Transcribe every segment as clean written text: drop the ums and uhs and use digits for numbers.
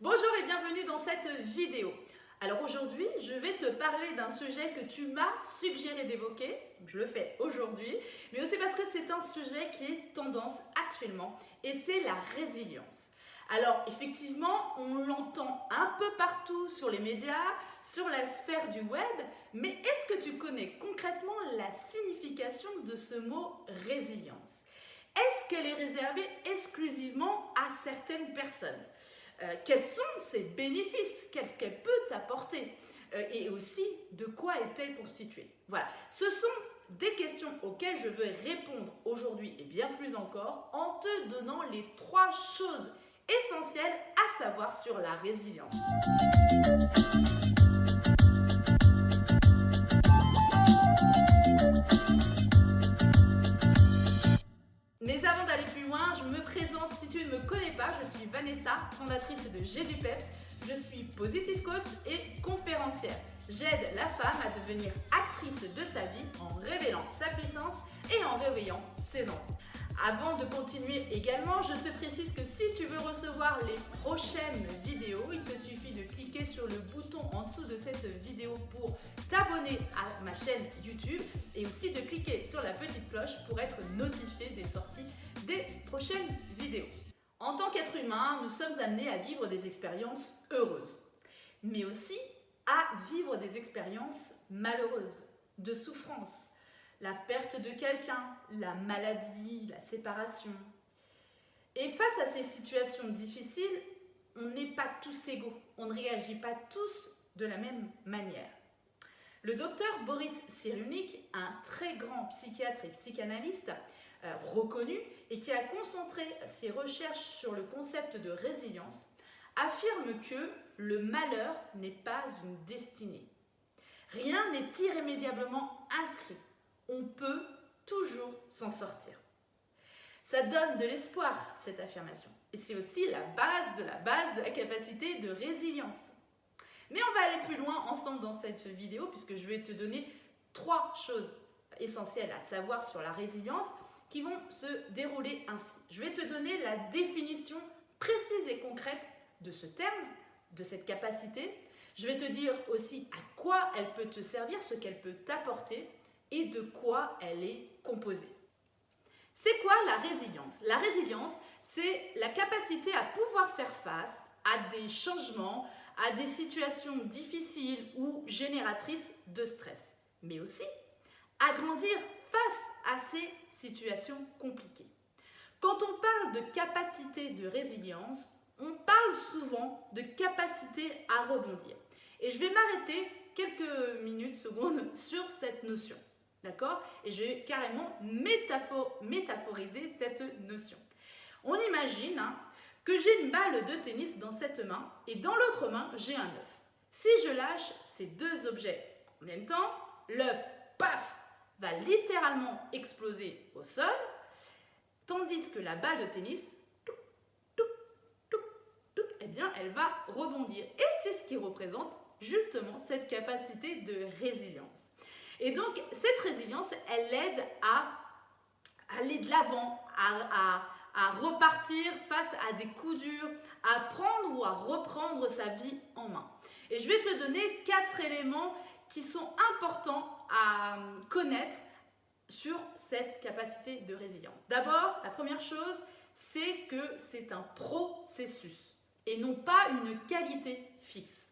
Bonjour et bienvenue dans cette vidéo. Alors aujourd'hui, je vais te parler d'un sujet que tu m'as suggéré d'évoquer, je le fais aujourd'hui, mais aussi parce que c'est un sujet qui est tendance actuellement et c'est la résilience. Alors effectivement, on l'entend un peu partout sur les médias, sur la sphère du web, mais est-ce que tu connais concrètement la signification de ce mot résilience? Est-ce qu'elle est réservée exclusivement à certaines personnes? Quels sont ses bénéfices? Qu'est-ce qu'elle peut t'apporter? Et aussi, de quoi est-elle constituée? Voilà, ce sont des questions auxquelles je veux répondre aujourd'hui et bien plus encore en te donnant les 3 choses essentielles à savoir sur la résilience. Mais avant d'aller plus loin, je me présente, si tu ne me connais pas, je suis Vanessa, fondatrice de G du Peps. Je suis positive coach et conférencière. J'aide la femme à devenir actrice de sa vie en révélant sa puissance et en réveillant ses envies. Avant de continuer également, je te précise que si tu veux recevoir les prochaines vidéos, il te suffit de cliquer sur le bouton en dessous de cette vidéo pour t'abonner à ma chaîne YouTube et aussi de cliquer sur la petite cloche pour être notifié des sorties des prochaines vidéos. En tant qu'être humain, nous sommes amenés à vivre des expériences heureuses, mais aussi à vivre des expériences malheureuses, de souffrance. La perte de quelqu'un, la maladie, la séparation. Et face à ces situations difficiles, on n'est pas tous égaux, on ne réagit pas tous de la même manière. Le docteur Boris Cyrulnik, un très grand psychiatre et psychanalyste reconnu et qui a concentré ses recherches sur le concept de résilience, affirme que le malheur n'est pas une destinée. Rien n'est irrémédiablement inscrit. On peut toujours s'en sortir. Ça donne de l'espoir, cette affirmation. Et c'est aussi la base de la capacité de résilience. Mais on va aller plus loin ensemble dans cette vidéo puisque je vais te donner 3 choses essentielles à savoir sur la résilience qui vont se dérouler ainsi. Je vais te donner la définition précise et concrète de ce terme, de cette capacité. Je vais te dire aussi à quoi elle peut te servir, ce qu'elle peut t'apporter et de quoi elle est composée. C'est quoi la résilience? La résilience, c'est la capacité à pouvoir faire face à des changements, à des situations difficiles ou génératrices de stress, mais aussi à grandir face à ces situations compliquées. Quand on parle de capacité de résilience, on parle souvent de capacité à rebondir. Et je vais m'arrêter quelques minutes, secondes sur cette notion. D'accord? Et je vais carrément métaphoriser cette notion. On imagine que j'ai une balle de tennis dans cette main et dans l'autre main, j'ai un œuf. Si je lâche ces 2 objets en même temps, l'œuf, paf, va littéralement exploser au sol, tandis que la balle de tennis, eh bien, elle va rebondir. Et c'est ce qui représente justement cette capacité de résilience. Et donc, cette résilience, elle aide à aller de l'avant, à repartir face à des coups durs, à prendre ou à reprendre sa vie en main. Et je vais te donner 4 éléments qui sont importants à connaître sur cette capacité de résilience. D'abord, la première chose, c'est que c'est un processus et non pas une qualité fixe.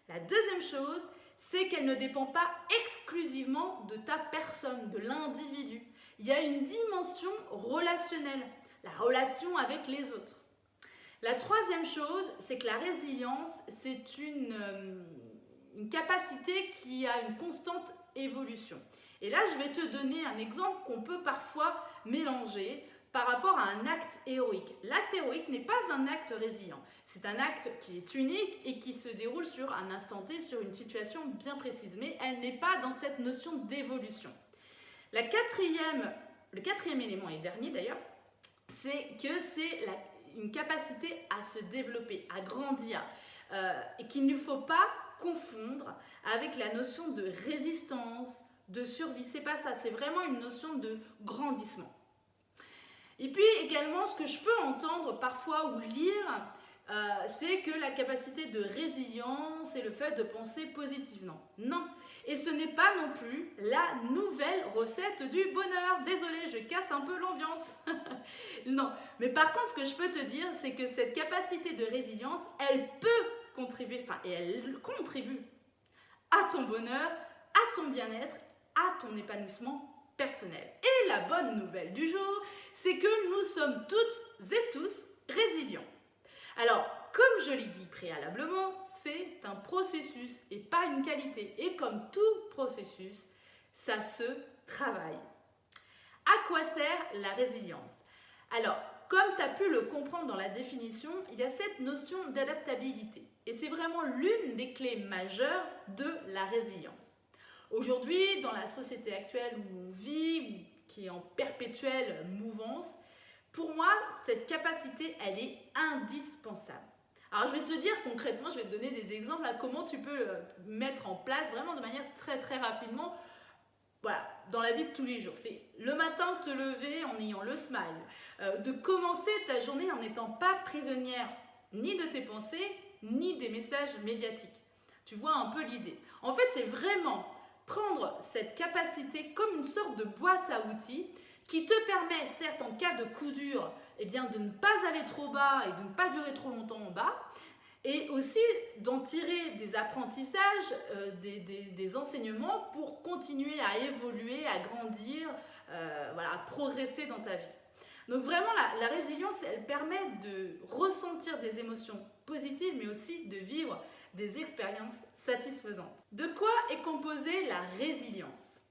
La deuxième chose, c'est qu'elle ne dépend pas exclusivement de ta personne, de l'individu. Il y a une dimension relationnelle, la relation avec les autres. La troisième chose, c'est que la résilience, c'est une capacité qui a une constante évolution. Et là, je vais te donner un exemple qu'on peut parfois mélanger par rapport à un acte héroïque. L'acte héroïque n'est pas un acte résilient. C'est un acte qui est unique et qui se déroule sur un instant T, sur une situation bien précise. Mais elle n'est pas dans cette notion d'évolution. Le quatrième élément, et dernier d'ailleurs, c'est que c'est une capacité à se développer, à grandir, et qu'il ne faut pas confondre avec la notion de résistance, de survie. C'est pas ça, c'est vraiment une notion de grandissement. Et puis également, ce que je peux entendre parfois ou lire, c'est que la capacité de résilience et le fait de penser positivement. Non. Et ce n'est pas non plus la nouvelle recette du bonheur. Désolée, je casse un peu l'ambiance. Non. Mais par contre, ce que je peux te dire, c'est que cette capacité de résilience, elle peut contribuer, et elle contribue à ton bonheur, à ton bien-être, à ton épanouissement personnel. Et la bonne nouvelle du jour, c'est que nous sommes toutes et tous résilients. Alors, comme je l'ai dit préalablement, c'est un processus et pas une qualité. Et comme tout processus, ça se travaille. À quoi sert la résilience? Alors, comme tu as pu le comprendre dans la définition, il y a cette notion d'adaptabilité. Et c'est vraiment l'une des clés majeures de la résilience. Aujourd'hui, dans la société actuelle où on vit, qui est en perpétuelle mouvance, pour moi, cette capacité, elle est indispensable. Alors, je vais te dire concrètement, je vais te donner des exemples à comment tu peux mettre en place vraiment de manière très très rapidement, voilà, dans la vie de tous les jours. C'est le matin te lever en ayant le smile, de commencer ta journée en n'étant pas prisonnière ni de tes pensées, ni des messages médiatiques. Tu vois un peu l'idée. En fait, c'est vraiment prendre cette capacité comme une sorte de boîte à outils qui te permet, certes en cas de coup dur, de ne pas aller trop bas et de ne pas durer trop longtemps en bas, et aussi d'en tirer des apprentissages, des enseignements pour continuer à évoluer, à grandir, à progresser dans ta vie. Donc vraiment, la résilience, elle permet de ressentir des émotions positives, mais aussi de vivre des expériences satisfaisantes. De quoi est composée la résilience?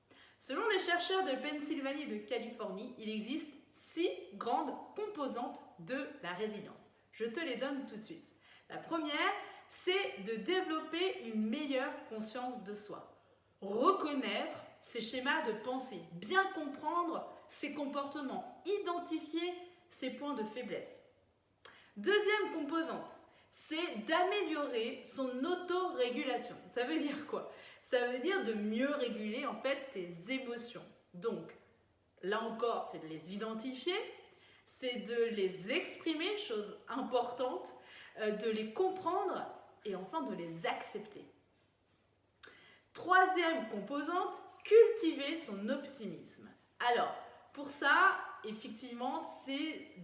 Selon des chercheurs de Pennsylvanie et de Californie, il existe 6 grandes composantes de la résilience. Je te les donne tout de suite. La première, c'est de développer une meilleure conscience de soi. Reconnaître ses schémas de pensée, bien comprendre ses comportements, identifier ses points de faiblesse. Deuxième composante, c'est d'améliorer son autorégulation. Ça veut dire quoi? Ça veut dire de mieux réguler en fait tes émotions. Donc, là encore, c'est de les identifier, c'est de les exprimer, chose importante, de les comprendre et enfin de les accepter. Troisième composante, cultiver son optimisme. Alors, pour ça, effectivement, c'est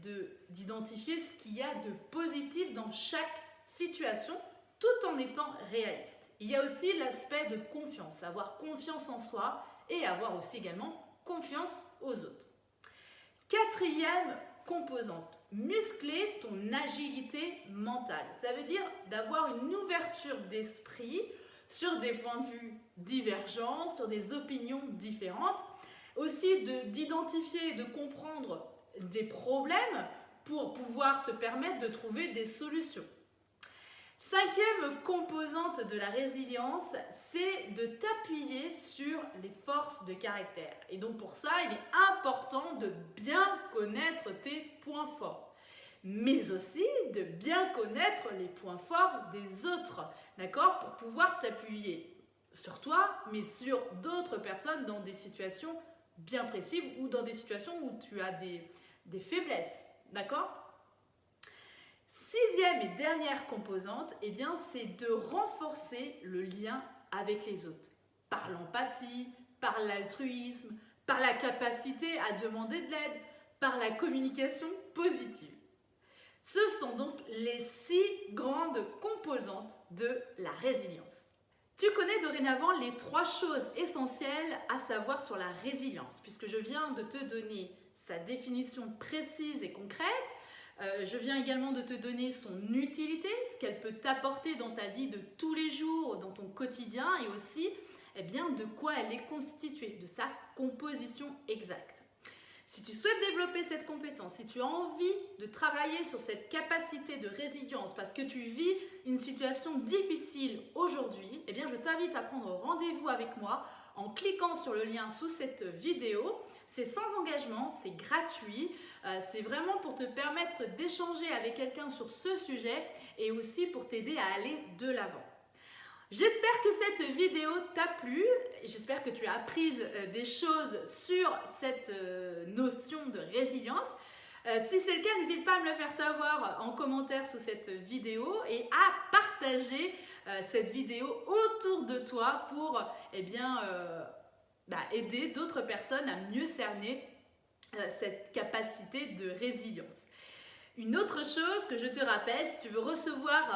d'identifier ce qu'il y a de positif dans chaque situation, tout en étant réaliste. Il y a aussi l'aspect de confiance, avoir confiance en soi et avoir aussi également confiance aux autres. Quatrième composante, muscler ton agilité mentale. Ça veut dire d'avoir une ouverture d'esprit sur des points de vue divergents, sur des opinions différentes. Aussi d'identifier et de comprendre des problèmes pour pouvoir te permettre de trouver des solutions. Cinquième composante de la résilience, c'est de t'appuyer sur les forces de caractère. Et donc pour ça, il est important de bien connaître tes points forts, mais aussi de bien connaître les points forts des autres, d'accord, pour pouvoir t'appuyer sur toi, mais sur d'autres personnes dans des situations bien précises ou dans des situations où tu as des faiblesses, d'accord? Sixième et dernière composante, c'est de renforcer le lien avec les autres, par l'empathie, par l'altruisme, par la capacité à demander de l'aide, par la communication positive. Ce sont donc les 6 grandes composantes de la résilience. Tu connais dorénavant les 3 choses essentielles à savoir sur la résilience, puisque je viens de te donner sa définition précise et concrète. Je viens également de te donner son utilité, ce qu'elle peut t'apporter dans ta vie de tous les jours, dans ton quotidien, et aussi de quoi elle est constituée, de sa composition exacte. Si tu souhaites développer cette compétence, si tu as envie de travailler sur cette capacité de résilience parce que tu vis une situation difficile aujourd'hui, je t'invite à prendre rendez-vous avec moi en cliquant sur le lien sous cette vidéo. C'est sans engagement, c'est gratuit, c'est vraiment pour te permettre d'échanger avec quelqu'un sur ce sujet et aussi pour t'aider à aller de l'avant. J'espère que cette vidéo t'a plu, j'espère que tu as appris des choses sur cette notion de résilience. Si c'est le cas, n'hésite pas à me le faire savoir en commentaire sous cette vidéo et à partager cette vidéo autour de toi pour aider d'autres personnes à mieux cerner cette capacité de résilience. Une autre chose que je te rappelle, si tu veux recevoir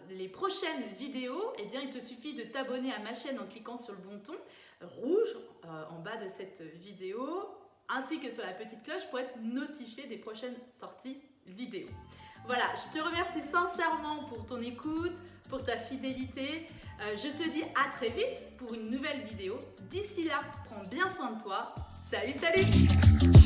les prochaines vidéos, eh bien, il te suffit de t'abonner à ma chaîne en cliquant sur le bouton rouge en bas de cette vidéo, ainsi que sur la petite cloche pour être notifié des prochaines sorties vidéo. Voilà, je te remercie sincèrement pour ton écoute, pour ta fidélité. Je te dis à très vite pour une nouvelle vidéo. D'ici là, prends bien soin de toi. Salut, salut!